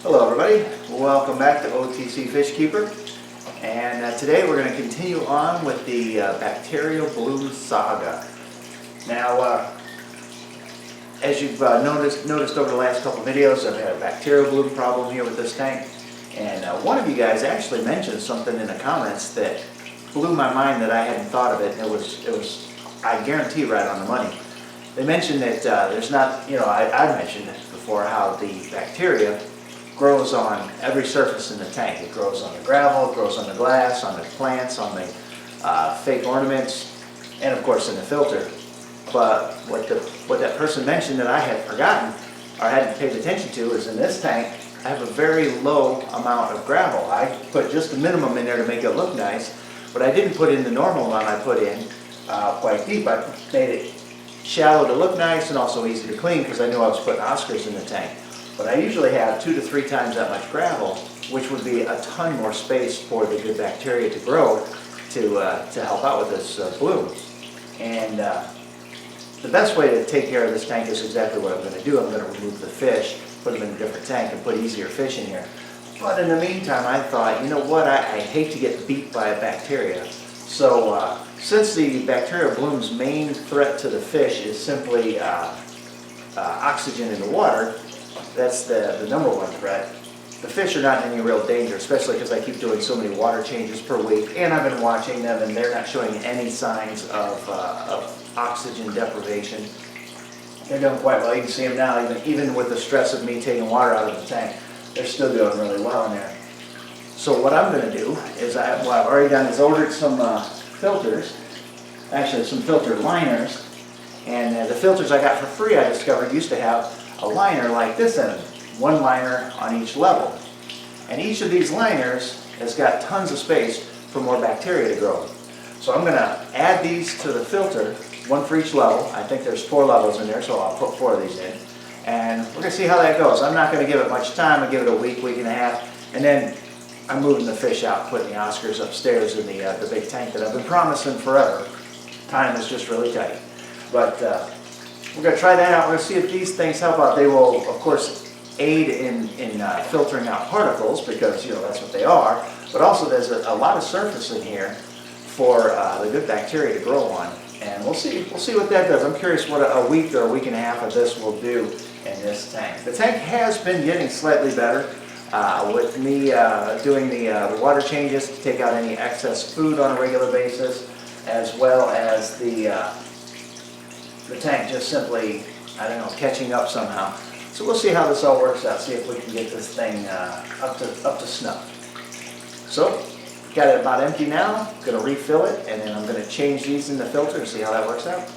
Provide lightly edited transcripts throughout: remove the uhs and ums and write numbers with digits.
Hello everybody, welcome back to OTC Fish Keeper, and today we're going to continue on with the bacterial bloom saga. Now as you've noticed over the last couple videos, I've had a bacterial bloom problem here with this tank, and one of you guys actually mentioned something in the comments that blew my mind that I hadn't thought of it, and it was I guarantee right on the money. They mentioned that there's not, I mentioned before how the bacteria grows on every surface in the tank. It grows on the gravel, it grows on the glass, on the plants, on the fake ornaments, and of course in the filter. But what that person mentioned that I had forgotten or hadn't paid attention to is in this tank I have a very low amount of gravel. I put just the minimum in there to make it look nice, but I didn't put in the normal amount I put in quite deep. I made it shallow to look nice and also easy to clean because I knew I was putting Oscars in the tank. But I usually have 2 to 3 times that much gravel, which would be a ton more space for the good bacteria to grow to help out with this bloom. And the best way to take care of this tank is exactly what I'm going to do. I'm going to remove the fish, put them in a different tank, and put easier fish in here. But in the meantime, I thought, you know what, I hate to get beat by a bacteria. So since the bacterial bloom's main threat to the fish is simply oxygen in the water, that's the number one threat. The fish are not in any real danger, especially because I keep doing so many water changes per week, and I've been watching them and they're not showing any signs of oxygen deprivation. They're doing quite well. You can see them now, even with the stress of me taking water out of the tank, they're still doing really well in there. So what I'm going to do is, what I've already done is ordered some filters, actually some filter liners, and the filters I got for free I discovered used to have a liner like this in them, one liner on each level. And each of these liners has got tons of space for more bacteria to grow. So I'm going to add these to the filter, one for each level. I think there's 4 levels in there, so I'll put 4 of these in. And we're going to see how that goes. I'm not going to give it much time. I'll give it a week, week and a half, and then I'm moving the fish out, putting the Oscars upstairs in the big tank that I've been promising forever. Time is just really tight. But we're going to try that out. We're going to see if these things help out. They will, of course, aid in filtering out particles because, that's what they are. But also there's a lot of surface in here for the good bacteria to grow on. And we'll see what that does. I'm curious what a week or a week and a half of this will do in this tank. The tank has been getting slightly better with me doing the water changes to take out any excess food on a regular basis, as well as the tank just simply, catching up somehow. So we'll see how this all works out, see if we can get this thing up to snuff. So, got it about empty now, going to refill it, and then I'm going to change these in the filter and see how that works out.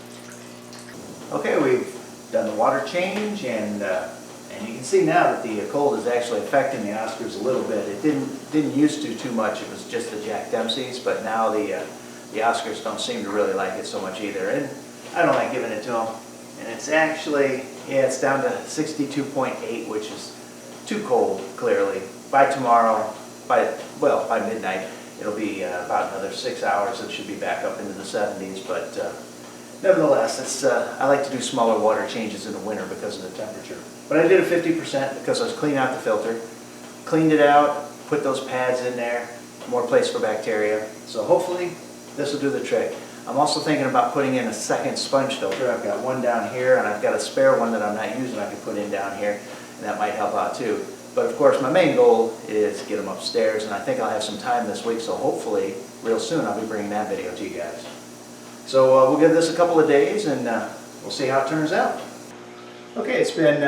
Okay, we've done the water change, and you can see now that the cold is actually affecting the Oscars a little bit. It didn't used to too much, it was just the Jack Dempseys, but now the Oscars don't seem to really like it so much either. And I don't like giving it to them. And it's actually, it's down to 62.8, which is too cold, clearly. By tomorrow, by midnight, it'll be about another 6 hours. It should be back up into the 70s. But nevertheless, I like to do smaller water changes in the winter because of the temperature. But I did a 50% because I was cleaning out the filter. Cleaned it out, put those pads in there, more place for bacteria. So hopefully this will do the trick. I'm also thinking about putting in a second sponge filter. I've got one down here, and I've got a spare one that I'm not using I can put in down here, and that might help out too. But of course, my main goal is to get them upstairs, and I think I'll have some time this week, so hopefully, real soon, I'll be bringing that video to you guys. So we'll give this a couple of days, and we'll see how it turns out. Okay, it's been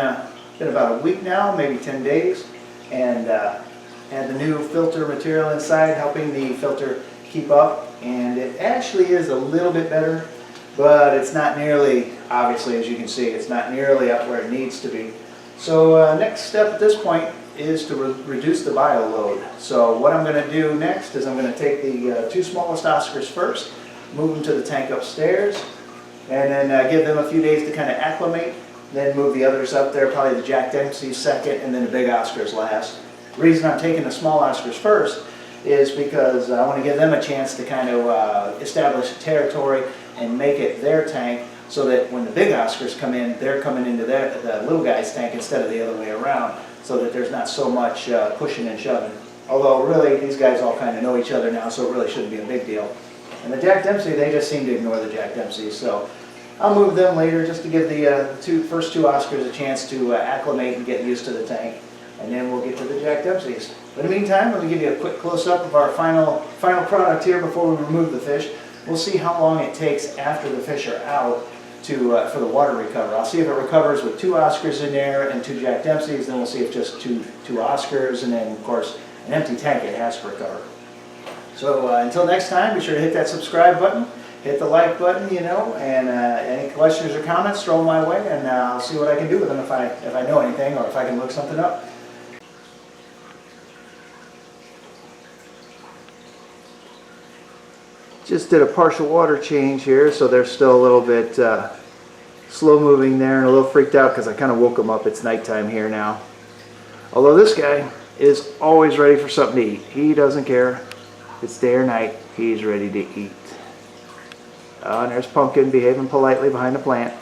about a week now, maybe 10 days, and had the new filter material inside helping the filter keep up. And it actually is a little bit better, but it's not nearly, obviously, as you can see, it's not nearly up where it needs to be. So next step at this point is to reduce the bio load. So what I'm going to do next is I'm going to take the 2 smallest Oscars first, move them to the tank upstairs, and then give them a few days to kind of acclimate, then move the others up there, probably the Jack Dempsey's second, and then the big Oscars last. The reason I'm taking the small Oscars first is because I want to give them a chance to kind of establish territory and make it their tank so that when the big Oscars come in, they're coming into the little guy's tank instead of the other way around. so that there's not so much pushing and shoving. Although really, these guys all kind of know each other now, so it really shouldn't be a big deal. And the Jack Dempsey, they just seem to ignore the Jack Dempsey, so I'll move them later just to give the first two Oscars a chance to acclimate and get used to the tank, and then we'll get to the Jack Dempseys. But in the meantime, let me give you a quick close-up of our final product here before we remove the fish. We'll see how long it takes after the fish are out for the water to recover. I'll see if it recovers with 2 Oscars in there and 2 Jack Dempseys, then we'll see if just two Oscars, and then of course an empty tank it has to recover. So until next time, be sure to hit that subscribe button, hit the like button, you know, and any questions or comments, throw them my way, and I'll see what I can do with them if I know anything or if I can look something up. Just did a partial water change here, so they're still a little bit slow moving there and a little freaked out because I kind of woke them up. It's nighttime here now. Although this guy is always ready for something to eat. He doesn't care if it's day or night. He's ready to eat. And there's Pumpkin behaving politely behind the plant.